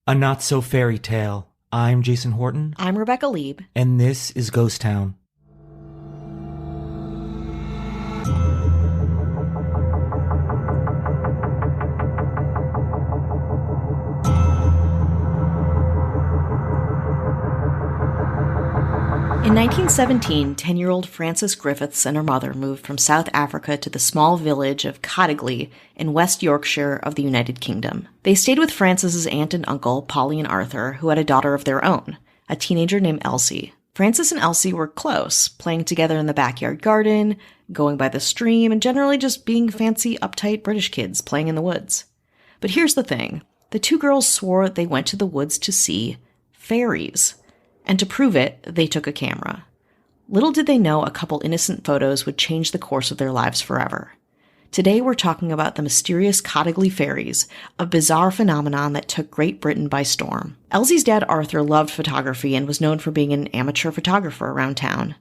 A Not So Fairy Tale. I'm Jason Horton. I'm Rebecca Lieb. And this is Ghost Town. In 1917, 10-year-old Frances Griffiths and her mother moved from South Africa to the small village of Cottingley in West Yorkshire of the United Kingdom. They stayed with Frances's aunt and uncle, Polly and Arthur, who had a daughter of their own, a teenager named Elsie. Frances and Elsie were close, playing together in the backyard garden, going by the stream, and generally just being fancy, uptight British kids playing in the woods. But here's the thing. The two girls swore they went to the woods to see fairies. And to prove it, they took a camera. Little did they know a couple innocent photos would change the course of their lives forever. Today we're talking about the mysterious Cottingley fairies, a bizarre phenomenon that took Great Britain by storm. Elsie's dad Arthur loved photography and was known for being an amateur photographer around town.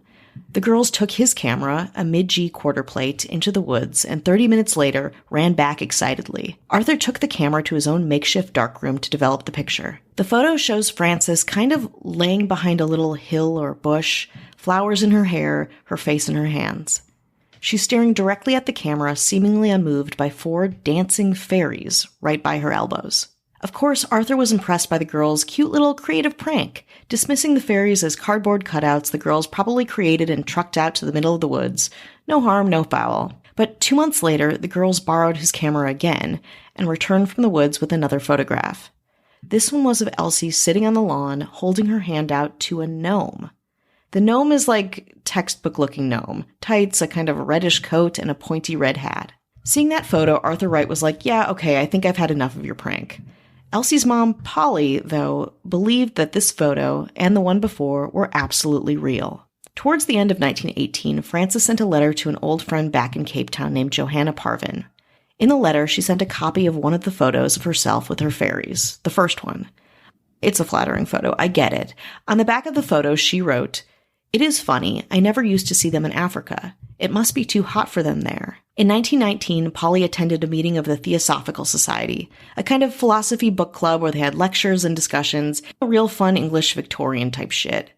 The girls took his camera, a mid-G quarter plate, into the woods, and 30 minutes later ran back excitedly. Arthur took the camera to his own makeshift darkroom to develop the picture. The photo shows Frances kind of laying behind a little hill or bush, flowers in her hair, her face in her hands. She's staring directly at the camera, seemingly unmoved by 4 dancing fairies right by her elbows. Of course, Arthur was impressed by the girls' cute little creative prank, dismissing the fairies as cardboard cutouts the girls probably created and trucked out to the middle of the woods. No harm, no foul. But 2 months later, the girls borrowed his camera again and returned from the woods with another photograph. This one was of Elsie sitting on the lawn, holding her hand out to a gnome. The gnome is like textbook-looking gnome, tights, a kind of reddish coat, and a pointy red hat. Seeing that photo, Arthur Wright was like, yeah, okay, I think I've had enough of your prank. Elsie's mom, Polly, though, believed that this photo and the one before were absolutely real. Towards the end of 1918, Frances sent a letter to an old friend back in Cape Town named Johanna Parvin. In the letter, she sent a copy of one of the photos of herself with her fairies, the first one. It's a flattering photo, I get it. On the back of the photo, she wrote, "It is funny, I never used to see them in Africa. It must be too hot for them there." In 1919, Polly attended a meeting of the Theosophical Society, a kind of philosophy book club where they had lectures and discussions, a real fun English Victorian type shit.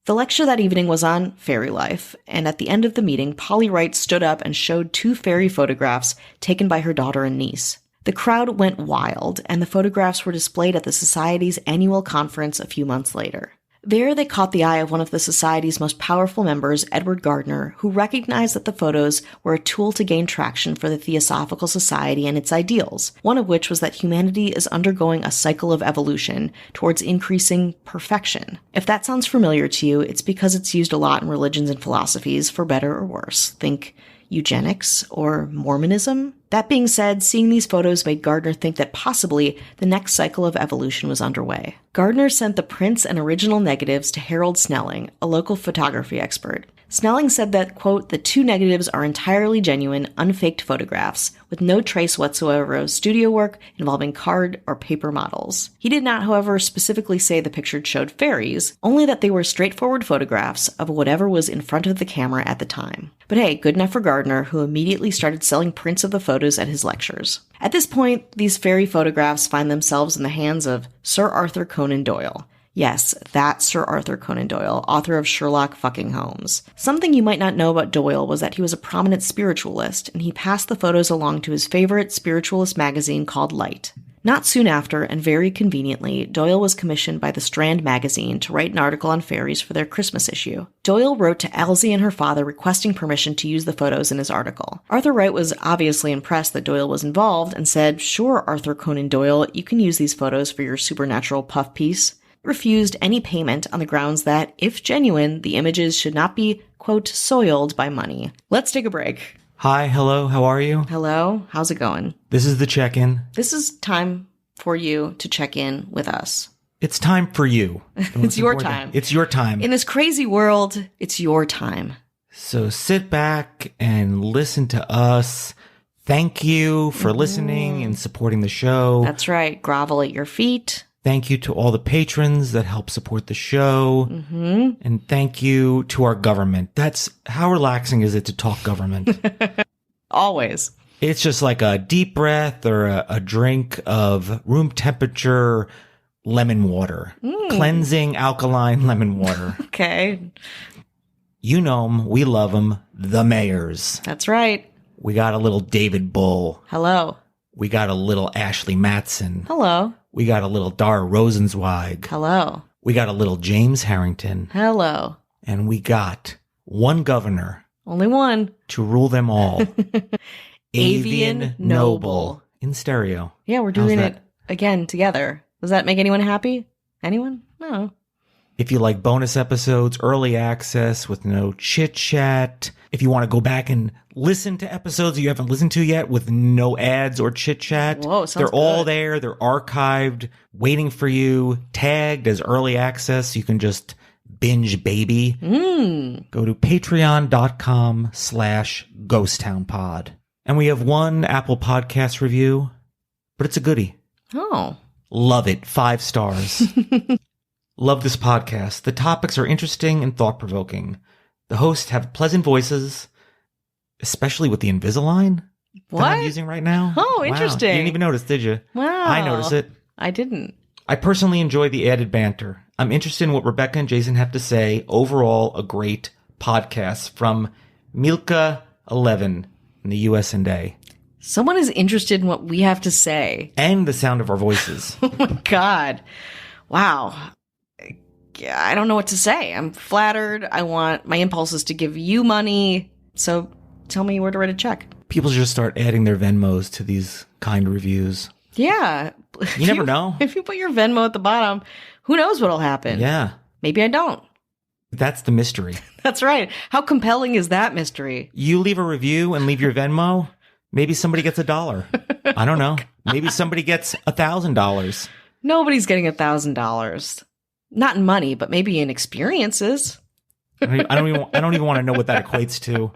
The lecture that evening was on fairy life, and at the end of the meeting, Polly Wright stood up and showed 2 fairy photographs taken by her daughter and niece. The crowd went wild, and the photographs were displayed at the Society's annual conference a few months later. There they caught the eye of one of the Society's most powerful members, Edward Gardner, who recognized that the photos were a tool to gain traction for the Theosophical Society and its ideals, one of which was that humanity is undergoing a cycle of evolution towards increasing perfection. If that sounds familiar to you, it's because it's used a lot in religions and philosophies, for better or worse. Think eugenics or Mormonism. That being said, seeing these photos made Gardner think that possibly the next cycle of evolution was underway. Gardner sent the prints and original negatives to Harold Snelling, a local photography expert. Snelling said that, quote, "the 2 negatives are entirely genuine, unfaked photographs, with no trace whatsoever of studio work involving card or paper models." He did not, however, specifically say the picture showed fairies, only that they were straightforward photographs of whatever was in front of the camera at the time. But hey, good enough for Gardner, who immediately started selling prints of the photos at his lectures. At this point, these fairy photographs find themselves in the hands of Sir Arthur Conan Doyle. Yes, that Sir Arthur Conan Doyle, author of Sherlock fucking Holmes. Something you might not know about Doyle was that he was a prominent spiritualist, and he passed the photos along to his favorite spiritualist magazine called Light. Not soon after, and very conveniently, Doyle was commissioned by the Strand magazine to write an article on fairies for their Christmas issue. Doyle wrote to Elsie and her father requesting permission to use the photos in his article. Arthur Wright was obviously impressed that Doyle was involved and said, "Sure, Arthur Conan Doyle, you can use these photos for your supernatural puff piece." Refused any payment on the grounds that, if genuine, the images should not be, quote, soiled by money. Let's take a break. Hi, hello, how are you? Hello, how's it going? This is the check-in. This is time for you to check in with us. It's time for you. It's your time. It's your time. In this crazy world, it's your time. So sit back and listen to us. Thank you for listening and supporting the show. That's right. Grovel at your feet. Thank you to all the patrons that help support the show. And thank you to our government. How relaxing is it to talk government? Always. It's just like a deep breath or a drink of room temperature lemon water. Cleansing alkaline lemon water. Okay. You know them. We love them. The Mayors. That's right. We got a little David Bull. Hello. We got a little Ashley Matson. Hello. We got a little Dara Rosenzweig. Hello. We got a little James Harrington. Hello. And we got one governor. Only one. To rule them all. Avian Noble. In stereo. Yeah, we're doing it again together. Does that make anyone happy? Anyone? No. If you like bonus episodes, early access with no chit chat, if you want to go back and listen to episodes you haven't listened to yet with no ads or chit chat, they're all there. They're archived, waiting for you, tagged as early access. You can just binge baby. Go to patreon.com/ghosttownpod. And we have one Apple Podcast review, but it's a goodie. Oh. Love it. 5 stars. Love this podcast. The topics are interesting and thought-provoking. The hosts have pleasant voices, especially with the Invisalign that I'm using right now. Oh, interesting. You didn't even notice, did you? Wow. I noticed it. I didn't. I personally enjoy the added banter. I'm interested in what Rebecca and Jason have to say. Overall, a great podcast from Milka11 in the US&A. Someone is interested in what we have to say. And the sound of our voices. Oh my God. Wow. I don't know what to say. I'm flattered. My impulse is to give you money. So tell me where to write a check. People should just start adding their Venmos to these kind reviews. Yeah. You never know. If you put your Venmo at the bottom, who knows what'll happen? Yeah. Maybe I don't. That's the mystery. That's right. How compelling is that mystery? You leave a review and leave your Venmo, maybe somebody gets $1. I don't know. Maybe somebody gets $1,000. Nobody's getting $1,000. Not in money, but maybe in experiences. I don't even want to know what that equates to.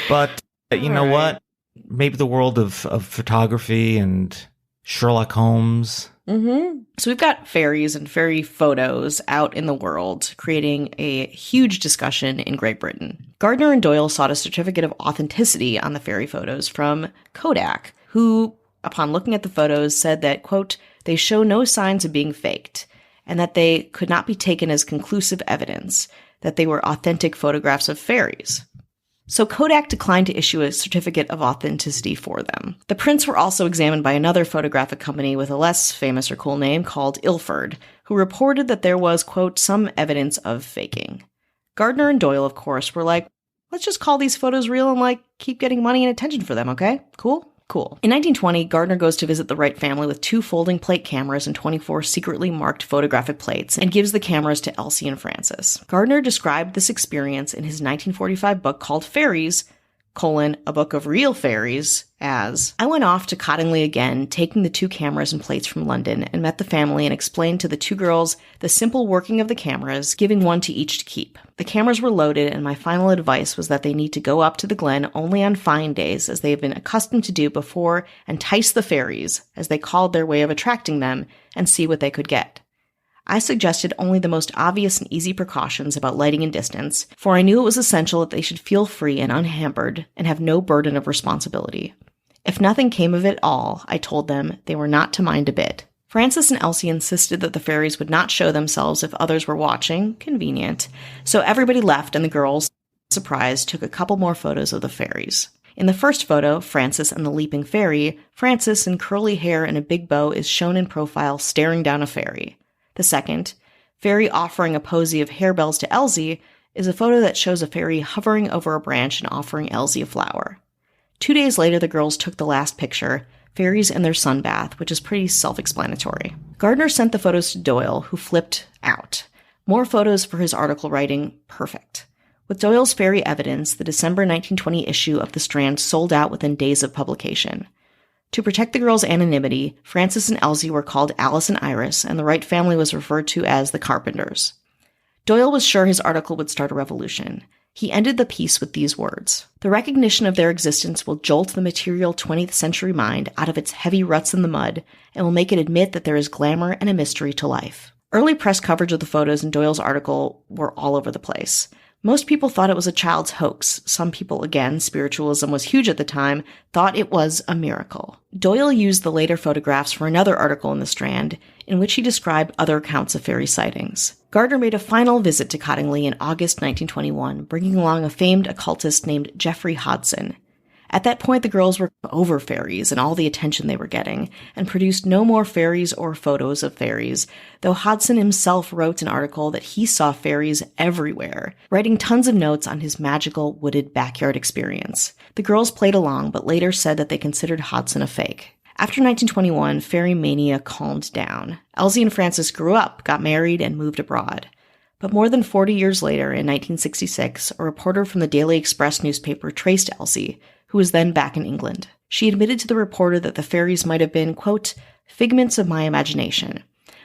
But you know what? Maybe the world of photography and Sherlock Holmes. So we've got fairies and fairy photos out in the world, creating a huge discussion in Great Britain. Gardner and Doyle sought a certificate of authenticity on the fairy photos from Kodak, who, upon looking at the photos, said that, quote, they show no signs of being faked, and that they could not be taken as conclusive evidence that they were authentic photographs of fairies. So Kodak declined to issue a certificate of authenticity for them. The prints were also examined by another photographic company with a less famous or cool name called Ilford, who reported that there was, quote, some evidence of faking. Gardner and Doyle, of course, were like, let's just call these photos real and, keep getting money and attention for them, okay? Cool? Cool. In 1920, Gardner goes to visit the Wright family with 2 folding plate cameras and 24 secretly marked photographic plates and gives the cameras to Elsie and Frances. Gardner described this experience in his 1945 book called Fairies, a book of real fairies, as, I went off to Cottingley again, taking the 2 cameras and plates from London, and met the family and explained to the 2 girls the simple working of the cameras, giving one to each to keep. The cameras were loaded, and my final advice was that they need to go up to the glen only on fine days, as they have been accustomed to do before, entice the fairies, as they called their way of attracting them, and see what they could get. I suggested only the most obvious and easy precautions about lighting and distance, for I knew it was essential that they should feel free and unhampered and have no burden of responsibility. If nothing came of it all, I told them they were not to mind a bit. Frances and Elsie insisted that the fairies would not show themselves if others were watching, convenient, so everybody left and the girls, surprised, took a couple more photos of the fairies. In the first photo, Frances and the leaping fairy, Frances in curly hair and a big bow is shown in profile staring down a fairy. The second, fairy offering a posy of harebells to Elsie, is a photo that shows a fairy hovering over a branch and offering Elsie a flower. 2 days later, the girls took the last picture, fairies in their sunbath, which is pretty self-explanatory. Gardner sent the photos to Doyle, who flipped out. More photos for his article writing, perfect. With Doyle's fairy evidence, the December 1920 issue of The Strand sold out within days of publication. To protect the girls' anonymity, Frances and Elsie were called Alice and Iris, and the Wright family was referred to as the Carpenters. Doyle was sure his article would start a revolution. He ended the piece with these words: the recognition of their existence will jolt the material 20th century mind out of its heavy ruts in the mud and will make it admit that there is glamour and a mystery to life. Early press coverage of the photos in Doyle's article were all over the place. Most people thought it was a child's hoax. Some people, again, spiritualism was huge at the time, thought it was a miracle. Doyle used the later photographs for another article in The Strand, in which he described other accounts of fairy sightings. Gardner made a final visit to Cottingley in August 1921, bringing along a famed occultist named Geoffrey Hodson. At that point, the girls were over fairies and all the attention they were getting, and produced no more fairies or photos of fairies, though Hodson himself wrote an article that he saw fairies everywhere, writing tons of notes on his magical wooded backyard experience. The girls played along, but later said that they considered Hodson a fake. After 1921, fairy mania calmed down. Elsie and Frances grew up, got married, and moved abroad. But more than 40 years later, in 1966, a reporter from the Daily Express newspaper traced Elsie, who was then back in England. She admitted to the reporter that the fairies might have been, quote, figments of my imagination.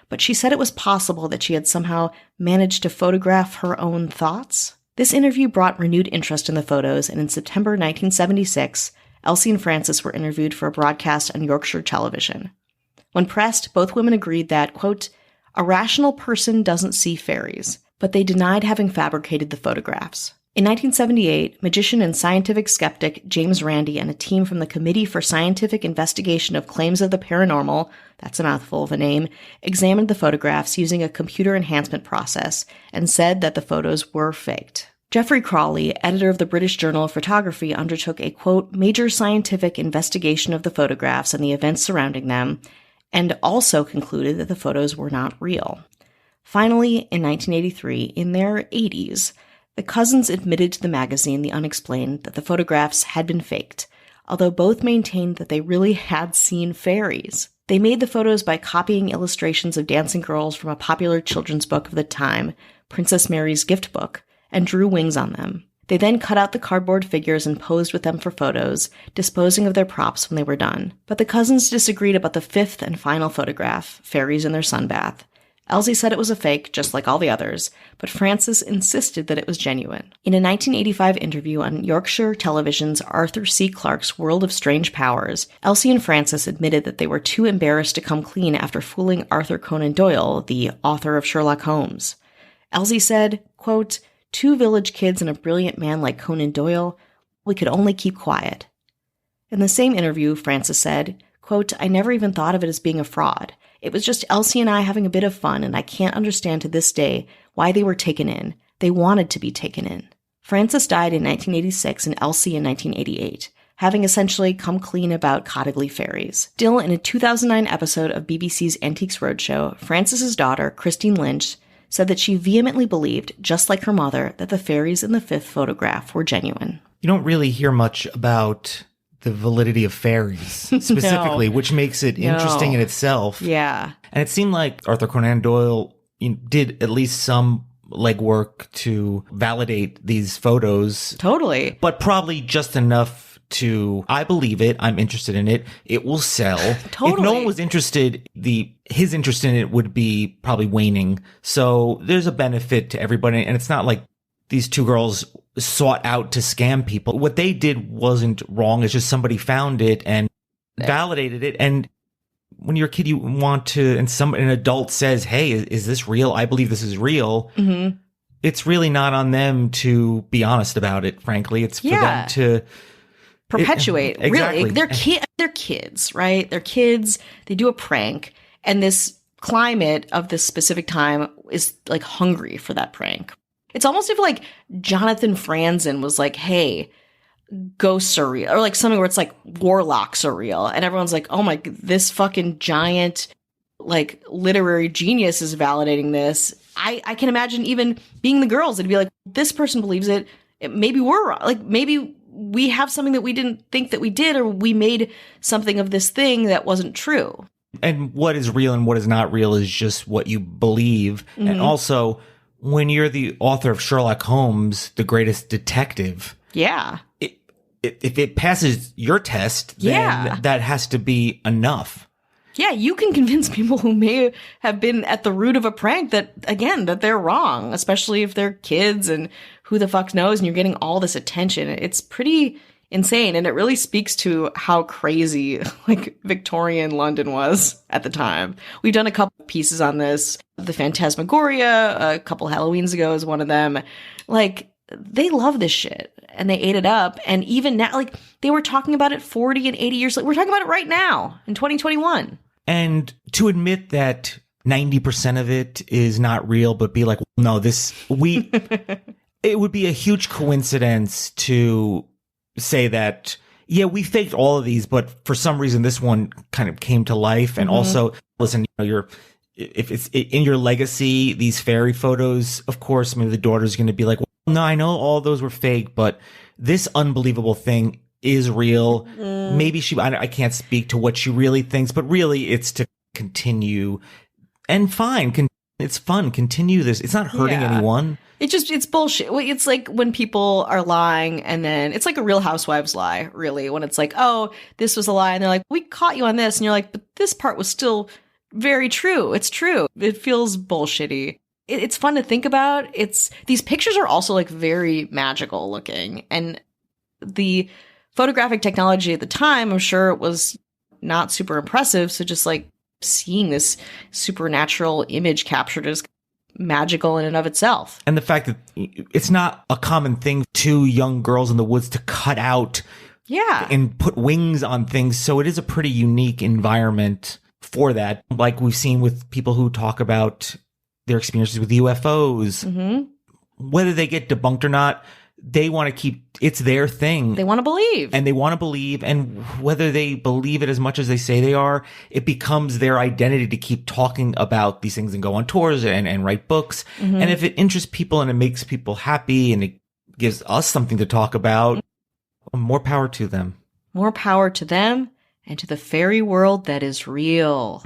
But she said it was possible that she had somehow managed to photograph her own thoughts. This interview brought renewed interest in the photos, and in September 1976, Elsie and Frances were interviewed for a broadcast on Yorkshire television. When pressed, both women agreed that, quote, a rational person doesn't see fairies, but they denied having fabricated the photographs. In 1978, magician and scientific skeptic James Randi and a team from the Committee for Scientific Investigation of Claims of the Paranormal, that's a mouthful of a name, examined the photographs using a computer enhancement process and said that the photos were faked. Geoffrey Crawley, editor of the British Journal of Photography, undertook a, quote, major scientific investigation of the photographs and the events surrounding them, and also concluded that the photos were not real. Finally, in 1983, in their 80s, the cousins admitted to the magazine The Unexplained that the photographs had been faked, although both maintained that they really had seen fairies. They made the photos by copying illustrations of dancing girls from a popular children's book of the time, Princess Mary's Gift Book, and drew wings on them. They then cut out the cardboard figures and posed with them for photos, disposing of their props when they were done. But the cousins disagreed about the fifth and final photograph, fairies in their sunbath. Elsie said it was a fake, just like all the others, but Frances insisted that it was genuine. In a 1985 interview on Yorkshire Television's Arthur C. Clarke's World of Strange Powers, Elsie and Frances admitted that they were too embarrassed to come clean after fooling Arthur Conan Doyle, the author of Sherlock Holmes. Elsie said, quote, 2 village kids and a brilliant man like Conan Doyle, we could only keep quiet. In the same interview, Frances said, quote, I never even thought of it as being a fraud. It was just Elsie and I having a bit of fun, and I can't understand to this day why they were taken in. They wanted to be taken in. Frances died in 1986 and Elsie in 1988, having essentially come clean about Cottingley fairies. Still, in a 2009 episode of BBC's Antiques Roadshow, Frances's daughter, Christine Lynch, said that she vehemently believed, just like her mother, that the fairies in the 5th photograph were genuine. You don't really hear much about the validity of fairies specifically, which makes it interesting in itself. Yeah. And it seemed like Arthur Conan Doyle did at least some legwork to validate these photos. Totally. But probably just enough to, I believe it, I'm interested in it, it will sell. Totally. If no one was interested, his interest in it would be probably waning. So there's a benefit to everybody. And it's not like these 2 girls sought out to scam people. What they did wasn't wrong. It's just somebody found it and validated it. And when you're a kid, you want to, and an adult says, hey, is this real? I believe this is real. Mm-hmm. It's really not on them to be honest about it, frankly. It's for them to perpetuate. Exactly. Really, they're kids, right? They're kids. They do a prank. And this climate of this specific time is like hungry for that prank. It's almost if like Jonathan Franzen was like, hey, ghosts are real, or like something where it's like warlocks are real. And everyone's like, oh my, this fucking giant like literary genius is validating this. I can imagine even being the girls, it'd be like, this person believes it. Maybe we're wrong. Like maybe we have something that we didn't think that we did, or we made something of this thing that wasn't true. And what is real and what is not real is just what you believe. Mm-hmm. And also, when you're the author of Sherlock Holmes, the greatest detective. Yeah. If it passes your test, then that has to be enough. Yeah, you can convince people who may have been at the root of a prank that, again, that they're wrong, especially if they're kids and who the fuck knows, and you're getting all this attention. It's pretty insane, and it really speaks to how crazy like Victorian London was at the time. We've done a couple pieces on this. The Phantasmagoria, a couple Halloweens ago is one of them. Like, they love this shit and they ate it up. And even now, like, they were talking about it 40 and 80 years later. We're talking about it right now in 2021. And to admit that 90% of it is not real, but be like, no, it would be a huge coincidence to say that, yeah, we faked all of these, but for some reason this one kind of came to life. And also, listen, if it's in your legacy, these fairy photos, of course, maybe the daughter's going to be like, well, no, I know all those were fake, but this unbelievable thing is real. Maybe I can't speak to what she really thinks, but really it's to continue. And fine, it's fun. Continue this. It's not hurting anyone. It's bullshit. It's like when people are lying and then it's like a Real Housewives lie, really, when it's like, oh, this was a lie. And they're like, we caught you on this. And you're like, but this part was still very true. It's true. It feels bullshitty. It's fun to think about. These pictures are also like very magical looking. And the photographic technology at the time, I'm sure it was not super impressive. So just like seeing this supernatural image captured is magical in and of itself. And the fact that it's not a common thing to young girls in the woods to cut out and put wings on things. So it is a pretty unique environment for that. Like we've seen with people who talk about their experiences with UFOs, whether they get debunked or not, they want to keep, it's their thing. They want to believe. And they want to believe. And whether they believe it as much as they say they are, it becomes their identity to keep talking about these things and go on tours and write books. And if it interests people and it makes people happy and it gives us something to talk about, more power to them. More power to them and to the fairy world that is real.